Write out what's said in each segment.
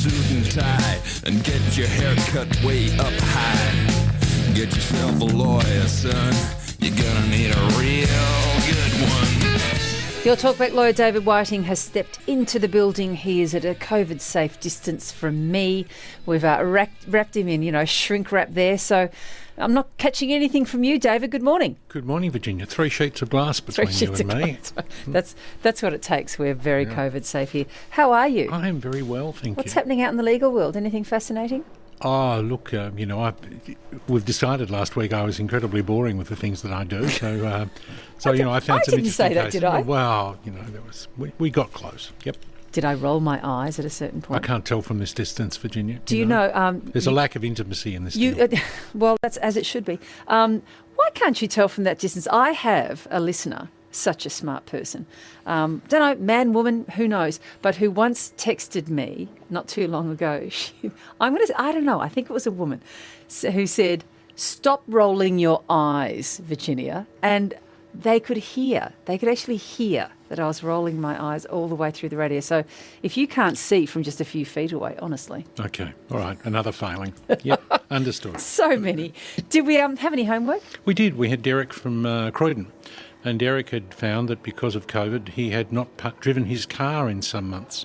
suit and tie and get your hair cut way up high. Get yourself a lawyer, son. You're gonna need a real good one. Your Talkback lawyer David Whiting has stepped into the building. He is at a COVID-safe distance from me. We've wrapped him in, shrink wrap there. So I'm not catching anything from you, David. Good morning. Good morning, Virginia. 3 sheets of glass between you and me. That's what it takes. We're very COVID-safe here. How are you? I am very well, thank you. What's happening out in the legal world? Anything fascinating? Oh, look, we've decided last week I was incredibly boring with the things that I do. So, I found some interesting cases. I didn't say that, did I? Well, we got close. Yep. Did I roll my eyes at a certain point? I can't tell from this distance, Virginia. Do you know? There's a lack of intimacy in this deal. Well, that's as it should be. Why can't you tell from that distance? I have a listener, such a smart person. Don't know, man, woman, who knows, but who once texted me not too long ago. I don't know, I think it was a woman who said, "Stop rolling your eyes, Virginia." And they could actually hear that I was rolling my eyes all the way through the radio. So if you can't see from just a few feet away, honestly. Okay, all right, another failing. Yep, understood. So many. Did we have any homework? We did. We had Derek from Croydon. And Derek had found that because of COVID, he had not driven his car in some months.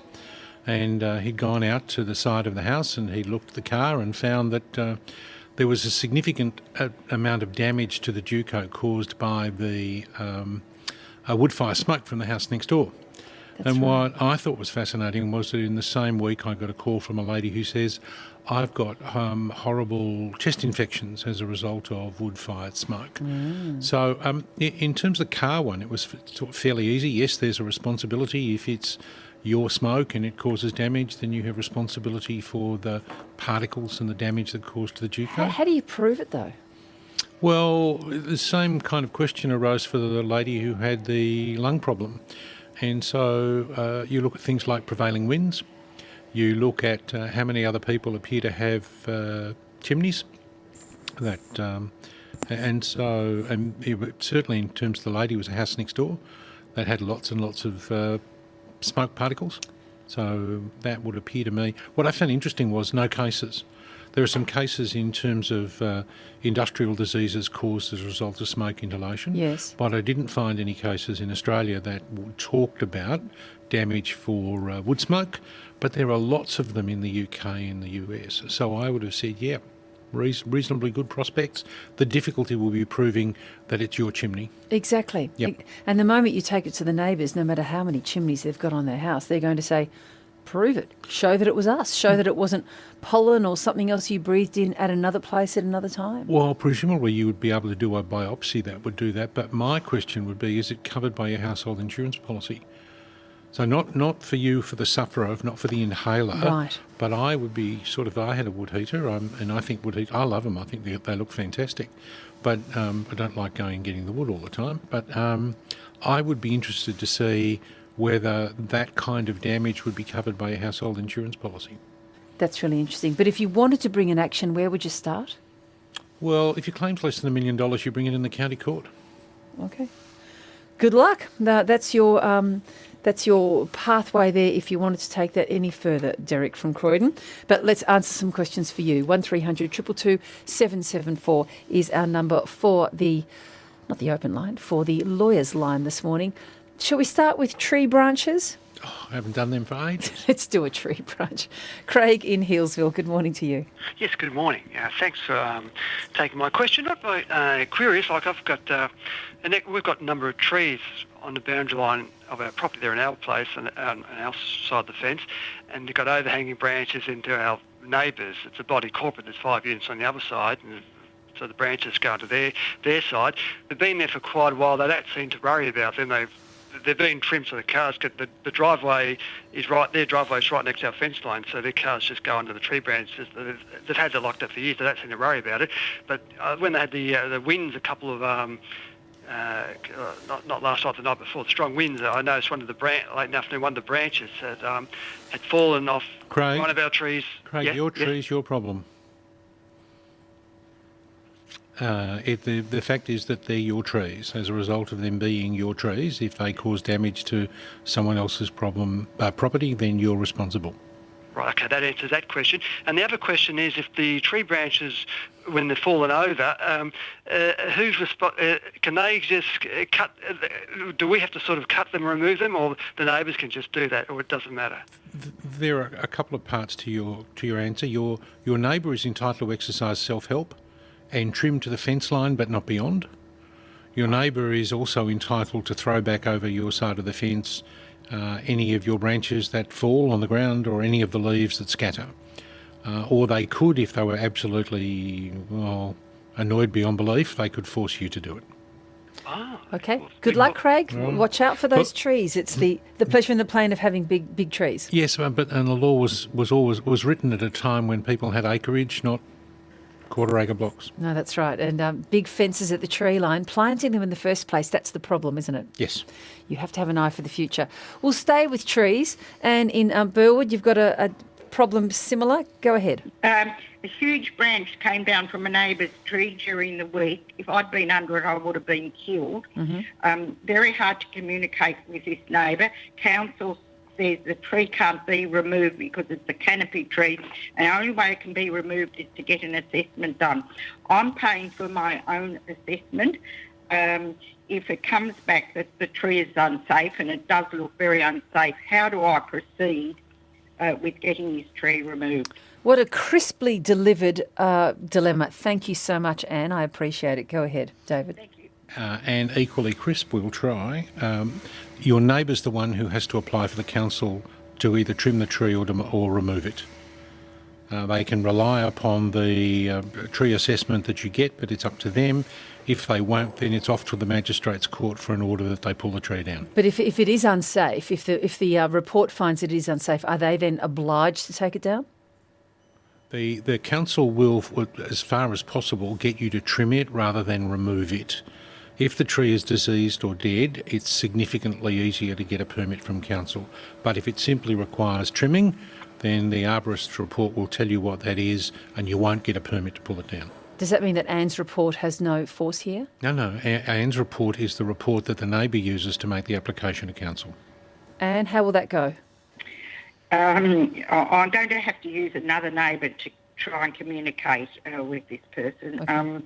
And he'd gone out to the side of the house and he looked at the car and found that there was a significant amount of damage to the Duco caused by the wood fire smoke from the house next door. That's right. What I thought was fascinating was that in the same week I got a call from a lady who says, "I've got horrible chest infections as a result of wood-fired smoke." So in terms of the car one, it was fairly easy. Yes, there's a responsibility. If it's your smoke and it causes damage, then you have responsibility for the particles and the damage that caused to the Duco. How do you prove it, though? Well, the same kind of question arose for the lady who had the lung problem. And so you look at things like prevailing winds. You look at how many other people appear to have chimneys. And certainly in terms of the lady, it was a house next door that had lots and lots of smoke particles. So that would appear to me. What I found interesting was no cases. There are some cases in terms of industrial diseases caused as a result of smoke inhalation. Yes. But I didn't find any cases in Australia that talked about damage for wood smoke. But there are lots of them in the UK and the US. So I would have said, yeah, reasonably good prospects. The difficulty will be proving that it's your chimney. Exactly. Yep. And the moment you take it to the neighbours, no matter how many chimneys they've got on their house, they're going to say, prove it. Show that it was us. Show that it wasn't pollen or something else you breathed in at another place at another time. Well, presumably you would be able to do a biopsy that would do that. But my question would be, is it covered by your household insurance policy? So not for you, for the sufferer, not for the inhaler. Right. But I would be I had a wood heater, and I think wood heater, I love them. I think they look fantastic. But I don't like going and getting the wood all the time. But I would be interested to see whether that kind of damage would be covered by a household insurance policy. That's really interesting. But if you wanted to bring an action, where would you start? Well, if your claim's less than $1 million, you bring it in the county court. Okay. Good luck. That's your pathway there if you wanted to take that any further, Derek from Croydon. But let's answer some questions for you. 1300 222 774 is our number for not the open line, for the lawyer's line this morning. Shall we start with tree branches? Oh, I haven't done them for ages. Let's do a tree branch. Craig in Healesville, good morning to you. Yes, good morning. Thanks for taking my question. Not my queries. Like we've got a number of trees on the boundary line of our property there in our place and on our side of the fence, and they've got overhanging branches into our neighbours. It's a body corporate. There's 5 units on the other side, and so the branches go to their side. They've been there for quite a while. They don't seem to worry about them. They're being trimmed so the cars get the driveway is right. Their driveway is right next to our fence line, so their cars just go under the tree branches. They've had it locked up for years. They don't seem to worry about it. But when they had the winds, a couple of not last night, the night before, the strong winds, I noticed late afternoon, one of the branches had fallen off one of our trees. Craig, your tree's your problem. The fact is that they're your trees. As a result of them being your trees, if they cause damage to someone else's property, then you're responsible. Right, okay, that answers that question. And the other question is, if the tree branches, when they're fallen over, can they just cut? Do we have to sort of cut them, remove them, or the neighbours can just do that, or it doesn't matter? There are a couple of parts to your answer. Your neighbour is entitled to exercise self-help and trim to the fence line, but not beyond. Your neighbour is also entitled to throw back over your side of the fence any of your branches that fall on the ground or any of the leaves that scatter. Or they could, if they were absolutely annoyed beyond belief, they could force you to do it. Ah, Okay. Good luck, Craig. Watch out for those trees. It's the pleasure and the pain of having big trees. Yes, and the law was written at a time when people had acreage, not quarter-acre blocks. No, that's right. And big fences at the tree line, planting them in the first place, that's the problem, isn't it? Yes. You have to have an eye for the future. We'll stay with trees. And in Burwood, you've got a problem similar. Go ahead. A huge branch came down from a neighbour's tree during the week. If I'd been under it, I would have been killed. Very hard to communicate with this neighbour. Council says the tree can't be removed because it's a canopy tree, and the only way it can be removed is to get an assessment done. I'm paying for my own assessment. If it comes back that the tree is unsafe, and it does look very unsafe, how do I proceed with getting this tree removed? What a crisply delivered dilemma. Thank you so much, Anne. I appreciate it. Go ahead, David. Thank you. And equally crisp, we'll try. Your neighbour's the one who has to apply for the council to either trim the tree or remove it. They can rely upon the tree assessment that you get, but it's up to them. If they won't, then it's off to the magistrate's court for an order that they pull the tree down. But if it is unsafe, if the report finds it is unsafe, are they then obliged to take it down? The council will, as far as possible, get you to trim it rather than remove it. If the tree is diseased or dead, it's significantly easier to get a permit from council. But if it simply requires trimming, then the arborist's report will tell you what that is, and you won't get a permit to pull it down. Does that mean that Anne's report has no force here? No. Anne's report is the report that the neighbour uses to make the application to council. Anne, how will that go? I'm going to have to use another neighbour to try and communicate with this person. Okay.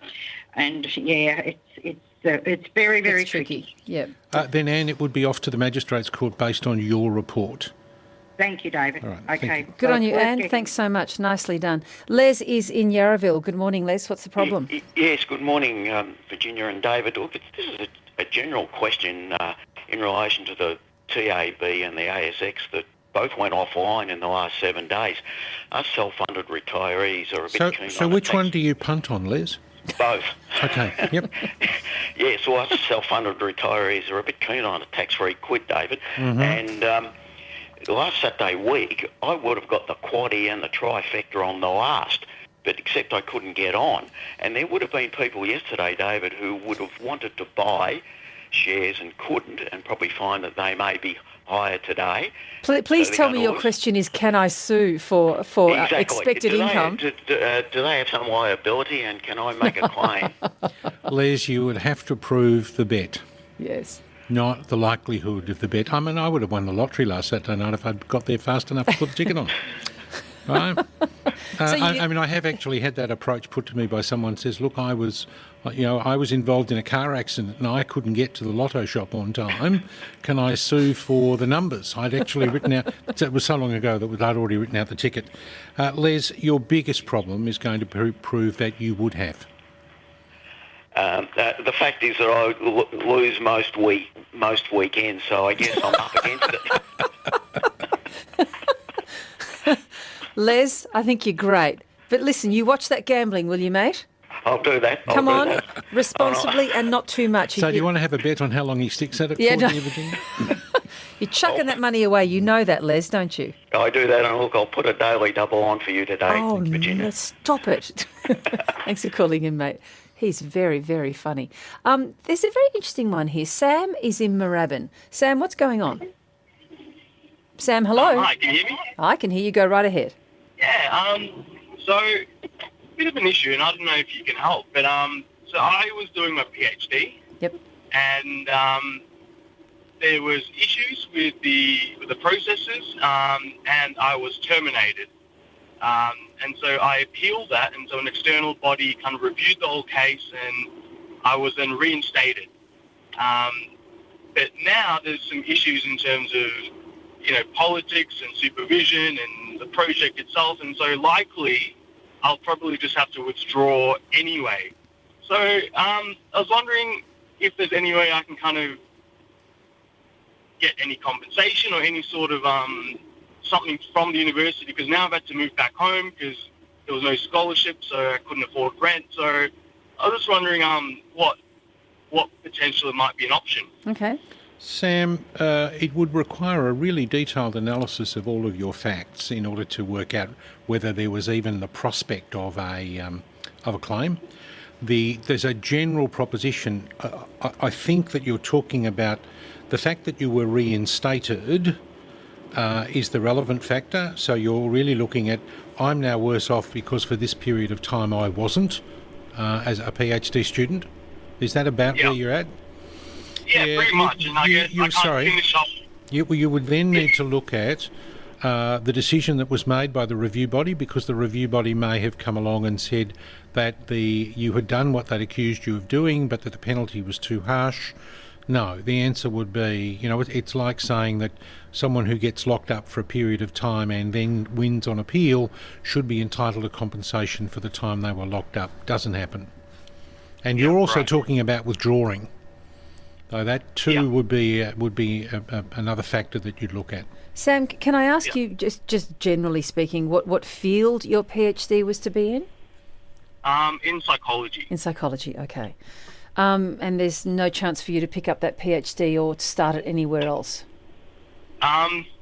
And yeah, it's very, very tricky. Yeah. Then, Anne, it would be off to the magistrate's court based on your report. Thank you, David. All right, okay. thank you. Good on you, Anne. Thanks so much. Nicely done. Les is in Yarraville. Good morning, Les. What's the problem? Yes, good morning, Virginia and David. Look, this is a general question in relation to the TAB and the ASX that both went offline in the last 7 days. Us self-funded retirees are a bit keen on... So which one do you punt on, Les? Both. Okay, yep. Yeah, so us self-funded retirees are a bit keen on a tax-free quid, David. And last Saturday week, I would have got the quaddie and the trifecta on the last, but except I couldn't get on. And there would have been people yesterday, David, who would have wanted to buy shares and couldn't, and probably find that they may be higher today. Please tell me your question is, can I sue for Exactly. expected income? Do they have some liability, and can I make a claim? Les, you would have to prove the bet, Yes. not the likelihood of the bet. I mean, I would have won the lottery last Saturday night if I'd got there fast enough to put the ticket on. Right? I mean, I have actually had that approach put to me by someone who says, look, I was involved in a car accident and I couldn't get to the lotto shop on time. Can I sue for the numbers? I'd actually written out, it was so long ago that I'd already written out the ticket. Les, your biggest problem is going to prove that you would have. The fact is that I lose most weekends, so I guess I'm up against it. Les, I think you're great. But listen, you watch that gambling, will you, mate? I'll do that. Come on, responsibly and not too much. So do you want to have a bet on how long he sticks at it Yeah, for, no. dear Virginia? You're chucking that money away. You know that, Les, don't you? I do that, and look, I'll put a daily double on for you today, Oh, Virginia. no, stop it. Thanks for calling in, mate. He's very, very funny. There's a very interesting one here. Sam is in Moorabbin. Sam, what's going on? Sam, hello. Hi, can you hear me? I can hear you. Go right ahead. Yeah, so a bit of an issue, and I don't know if you can help, but so I was doing my PhD. Yep. And there was issues with the processes, and I was terminated. And so I appealed that, and so an external body kind of reviewed the whole case, and I was then reinstated. But now there's some issues in terms of, politics and supervision and the project itself, and so likely I'll probably just have to withdraw anyway. So I was wondering if there's any way I can kind of get any compensation or any sort of something from the university, because now I've had to move back home because there was no scholarship, so I couldn't afford rent. So I was just wondering what potentially might be an option. Okay. Sam, it would require a really detailed analysis of all of your facts in order to work out whether there was even the prospect of a claim. There's a general proposition. I think that you're talking about the fact that you were reinstated is the relevant factor. So you're really looking at, I'm now worse off because for this period of time I wasn't as a PhD student. Is that about where you're at? Yeah, pretty much. And I guess I can't finish up. You would then need to look at the decision that was made by the review body, because the review body may have come along and said that you had done what they'd accused you of doing, but that the penalty was too harsh. No, the answer would be, it's like saying that someone who gets locked up for a period of time and then wins on appeal should be entitled to compensation for the time they were locked up. Doesn't happen. And you're also talking about withdrawing. So that too would be another factor that you'd look at. Sam, can I ask you, just generally speaking, what field your PhD was to be in? In psychology. In psychology, okay. And there's no chance for you to pick up that PhD or to start it anywhere else?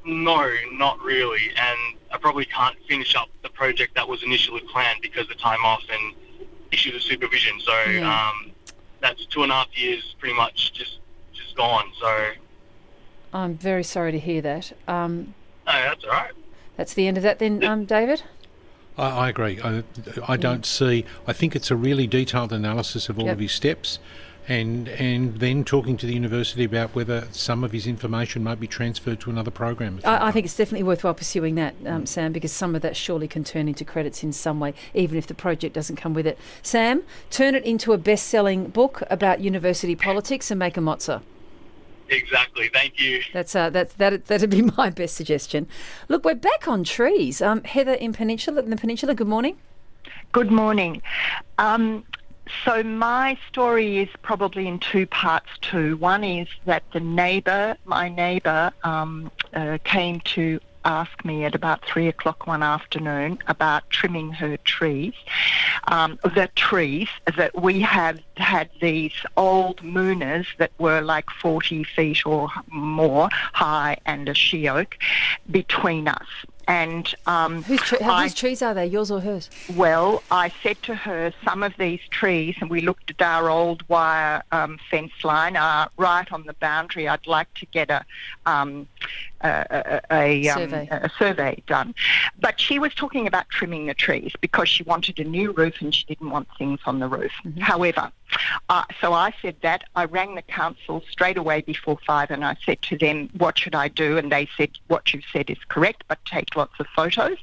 No, not really. And I probably can't finish up the project that was initially planned because of time off and issues of supervision. So that's 2.5 years pretty much just gone. So I'm very sorry to hear that. No, that's all right. That's the end of that then, David? I agree. I don't see... I think it's a really detailed analysis of all of his steps, and then talking to the university about whether some of his information might be transferred to another program. I think it's definitely worthwhile pursuing that, Sam, because some of that surely can turn into credits in some way, even if the project doesn't come with it. Sam, turn it into a best-selling book about university politics and make a mozza. Exactly. Thank you. That'd be my best suggestion. Look, we're back on trees. Heather in the Peninsula. Good morning. Good morning. So my story is probably in two parts too. One is that my neighbour, came to ask me at about 3:00 one afternoon about trimming her trees. The trees that we have had, these old mooners that were like 40 feet or more high and a she oak between us. And whose trees are they, yours or hers? Well, I said to her, some of these trees, and we looked at our old wire fence line, are right on the boundary. I'd like to get a survey done. But she was talking about trimming the trees because she wanted a new roof and she didn't want things on the roof. Mm-hmm. However, so I said that. I rang the council straight away before 5 and I said to them, what should I do? And they said, what you've said is correct, but take lots of photos.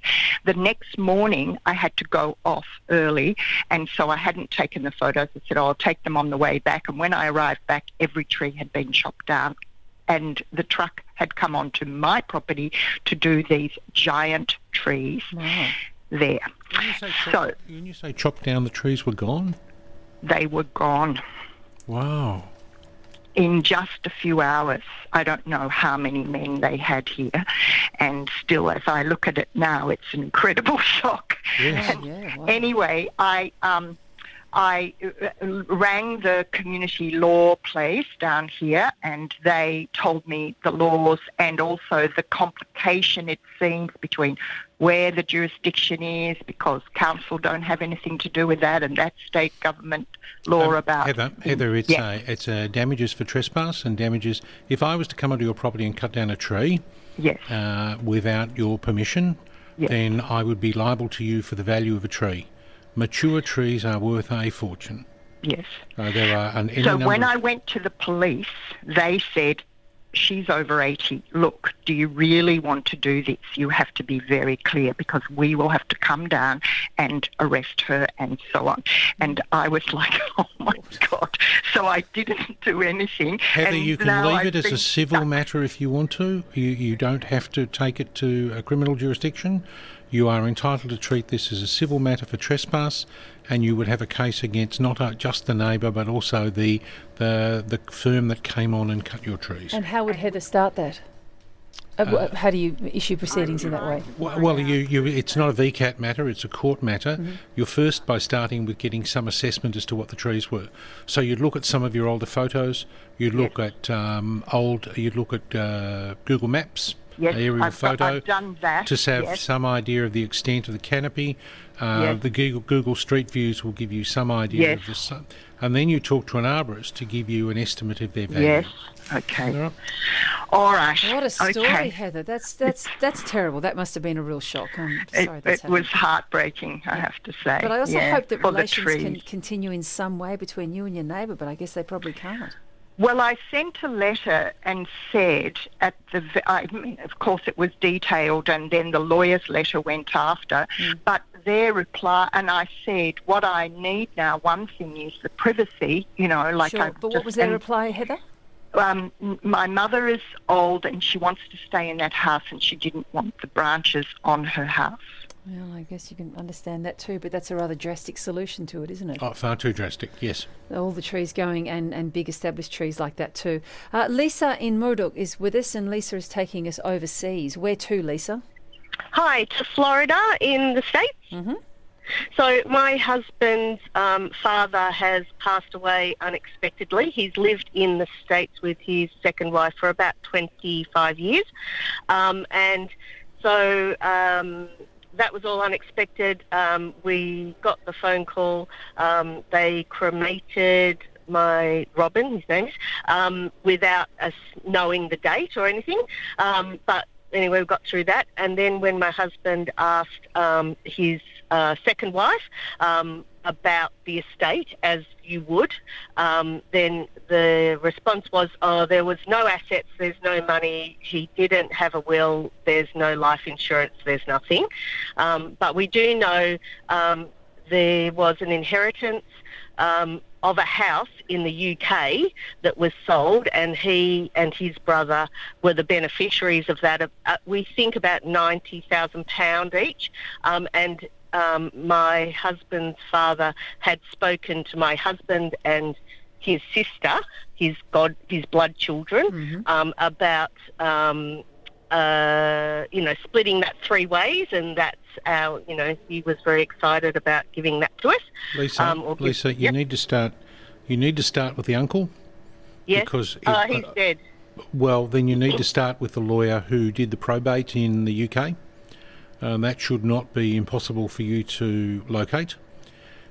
The next morning I had to go off early, and so I hadn't taken the photos. I said, I'll take them on the way back. And when I arrived back, every tree had been chopped down, and the truck had come onto my property to do these giant trees there. When you say chopped down, the trees were gone? They were gone. Wow. In just a few hours. I don't know how many men they had here, and still, as I look at it now, it's an incredible shock. Yes. Wow. Anyway, I rang the community law place down here, and they told me the laws and also the complication, it seems, between where the jurisdiction is, because council don't have anything to do with that, and that's state government law about... Heather, it's damages for trespass and damages... If I was to come onto your property and cut down a tree without your permission, then I would be liable to you for the value of a tree. Mature trees are worth a fortune. Yes. There are so when I went to the police, they said, she's over 80. Look, do you really want to do this? You have to be very clear because we will have to come down and arrest her and so on. And I was like, oh my God. So I didn't do anything. Heather, and you can now leave I've it as been a civil stuck. matter if you want to. You don't have to take it to a criminal jurisdiction. You are entitled to treat this as a civil matter for trespass, and you would have a case against not just the neighbour but also the firm that came on and cut your trees. And how would Heather start that? How do you issue proceedings in that way? Well, it's not a VCAT matter, it's a court matter. Mm-hmm. You're first by starting with getting some assessment as to what the trees were. So you'd look at some of your older photos, you'd look at Google Maps, Yes, aerial photo, I've done that. to have yes. some idea of the extent of the canopy. Yes. The Google Street Views will give you some idea Yes. of the sun. And then you talk to an arborist to give you an estimate of their value. Yes. Okay. All right. All right. What a story, Okay. Heather. That's terrible. That must have been a real shock. I'm sorry that's It was happened. heartbreaking, I have to say. But I also Yeah, hope that for the relations can trees. continue in some way between you and your neighbour, but I guess they probably can't. Well, I sent a letter and said I mean, of course it was detailed and then the lawyer's letter went after, but their reply, and I said, what I need now, one thing is the privacy, like Sure, but what was their reply, Heather? My mother is old and she wants to stay in that house and she didn't want the branches on her house. Well, I guess you can understand that too, but that's a rather drastic solution to it, isn't it? Oh, far too drastic, yes. All the trees going and big established trees like that too. Lisa in Murdoch is with us, and Lisa is taking us overseas. Where to, Lisa? Hi, to Florida in the States. Mm-hmm. So my husband's father has passed away unexpectedly. He's lived in the States with his second wife for about 25 years. And so that was all unexpected. We got the phone call. They cremated my Robin, his name is, without us knowing the date or anything. But anyway, we got through that. And then when my husband asked his second wife about the estate, as you would, then the response was, there was no assets, there's no money, he didn't have a will, there's no life insurance, there's nothing. But we do know there was an inheritance of a house in the UK that was sold, and he and his brother were the beneficiaries of that. We think about £90,000 each, and my husband's father had spoken to my husband and his sister, his blood children, about splitting that three ways, and that's our, he was very excited about giving that to us. Lisa, you need to start with the uncle. Yes, because he's dead. Well, then you need to start with the lawyer who did the probate in the UK. That should not be impossible for you to locate.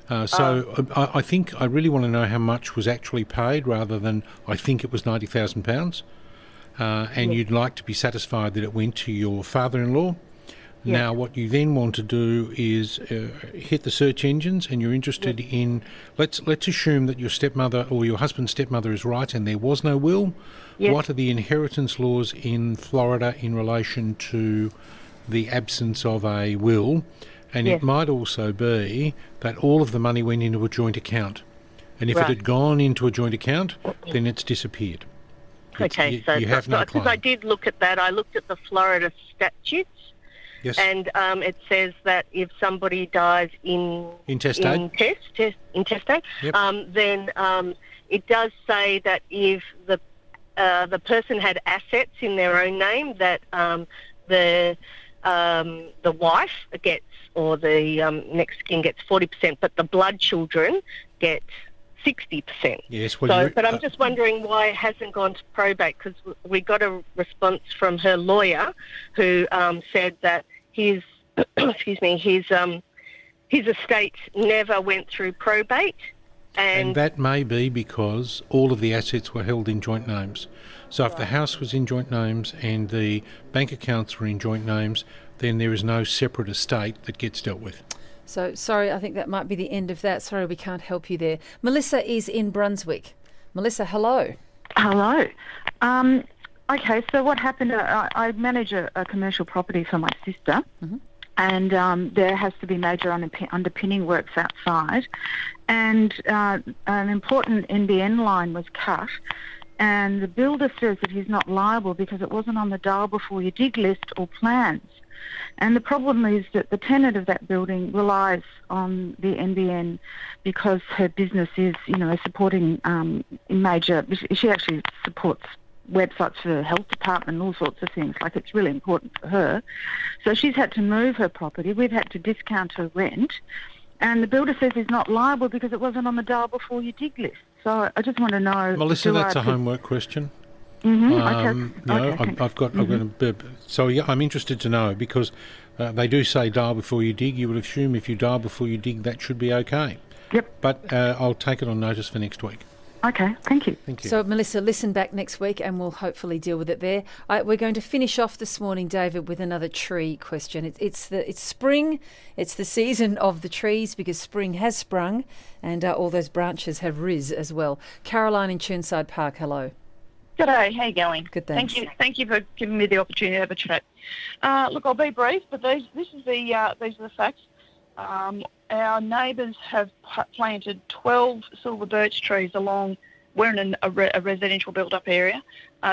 I think I really want to know how much was actually paid rather than I think it was £90,000. And you'd like to be satisfied that it went to your father-in-law. Yeah. Now, what you then want to do is hit the search engines, and you're interested in. Let's assume that your stepmother or your husband's stepmother is right, and there was no will. Yes. What are the inheritance laws in Florida in relation to the absence of a will? And Yes. it might also be that all of the money went into a joint account, and if Right. it had gone into a joint account, then it's disappeared. Okay, you have no because claim. I did look at that. I looked at the Florida statutes, Yes. and it says that if somebody dies Intestate. intestate, Yep. then it does say that if the person had assets in their own name, that the wife gets, or the next kin gets 40%, but the blood children get 60%. Yes, well, But I'm just wondering why it hasn't gone to probate, because we got a response from her lawyer who said that his his estate never went through probate, and that may be because all of the assets were held in joint names. So if the house was in joint names and the bank accounts were in joint names, then there is no separate estate that gets dealt with. So, sorry, I think that might be the end of that. Sorry, we can't help you there. Melissa is in Brunswick. Melissa, hello. Hello. Okay, so what happened, I manage a commercial property for my sister, and there has to be major underpinning works outside, and an important NBN line was cut, and the builder says that he's not liable because it wasn't on the dial before you dig list or plans. And the problem is that the tenant of that building relies on the NBN because her business is, supporting she actually supports websites for the health department and all sorts of things. Like, it's really important for her. So she's had to move her property. We've had to discount her rent. And the builder says he's not liable because it wasn't on the dial before you dig list. So I just want to know... Melissa, that's a homework question. Okay. I've got so yeah, I'm interested to know because they do say dial before you dig. You would assume if you dial before you dig, that should be okay. Yep. But I'll take it on notice for next week. Okay, thank you. Thank you. So, Melissa, listen back next week and we'll hopefully deal with it there. We're going to finish off this morning, David, with another tree question. It's spring. It's the season of the trees because spring has sprung and all those branches have riz as well. Caroline in Chirnside Park, hello. G'day, how you going? Good, thanks. Thank you for giving me the opportunity to have a chat. Look, I'll be brief, but these are the facts. Our neighbours have planted 12 silver birch trees along. We're in a residential built-up area.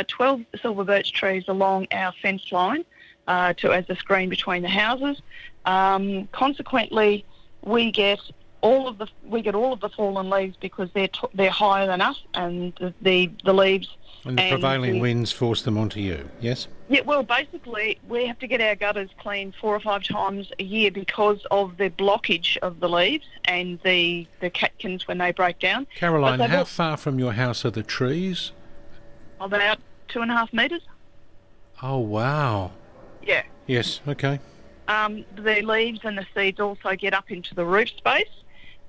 12 silver birch trees along our fence line as a screen between the houses. Consequently, we get all of the fallen leaves because they're higher than us, and the leaves. And the prevailing winds force them onto you, yes? Yeah, well, basically, we have to get our gutters cleaned 4 or 5 times a year because of the blockage of the leaves and the catkins when they break down. Caroline, how far from your house are the trees? About 2.5 metres. Oh, wow. Yeah. Yes, okay. The leaves and the seeds also get up into the roof space,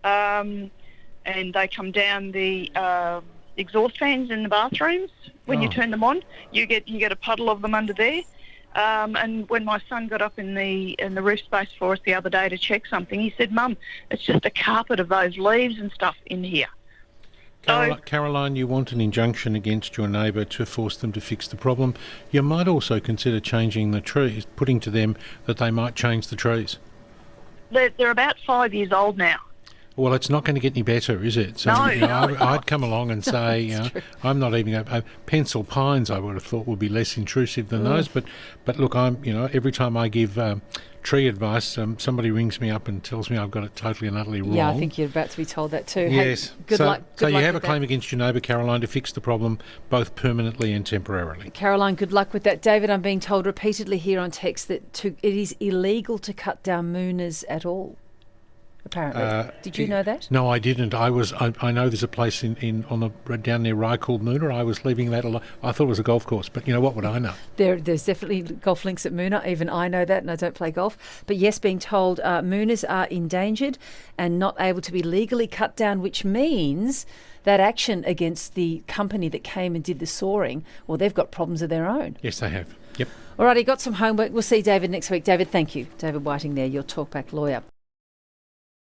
and they come down the exhaust fans in the bathrooms. When you turn them on, you get a puddle of them under there. And when my son got up in the roof space for us the other day to check something, he said, "Mum, it's just a carpet of those leaves and stuff in here." Caroline, you want an injunction against your neighbour to force them to fix the problem. You might also consider changing the trees, putting to them that they might change the trees. They're about 5 years old now. Well, it's not going to get any better, is it? So, No. I'd come along and say, I'm not even pencil pines. I would have thought would be less intrusive than those. But look, every time I give tree advice, somebody rings me up and tells me I've got it totally and utterly wrong. Yeah, I think you're about to be told that too. Yes. Hey, good luck. So you have a claim against your neighbour, Caroline, to fix the problem both permanently and temporarily. Caroline, good luck with that. David, I'm being told repeatedly here on text that it is illegal to cut down moonas at all. Apparently, did you know that? No, I didn't. I know there's a place down near Rye called Moona. I was leaving that alone. I thought it was a golf course, but what would I know? There's definitely golf links at Moona. Even I know that, and I don't play golf. But yes, being told moonas are endangered and not able to be legally cut down, which means that action against the company that came and did the sawing, well, they've got problems of their own. Yes, they have. Yep. All righty, got some homework. We'll see David next week. David, thank you. David Whiting there, your Talkback lawyer.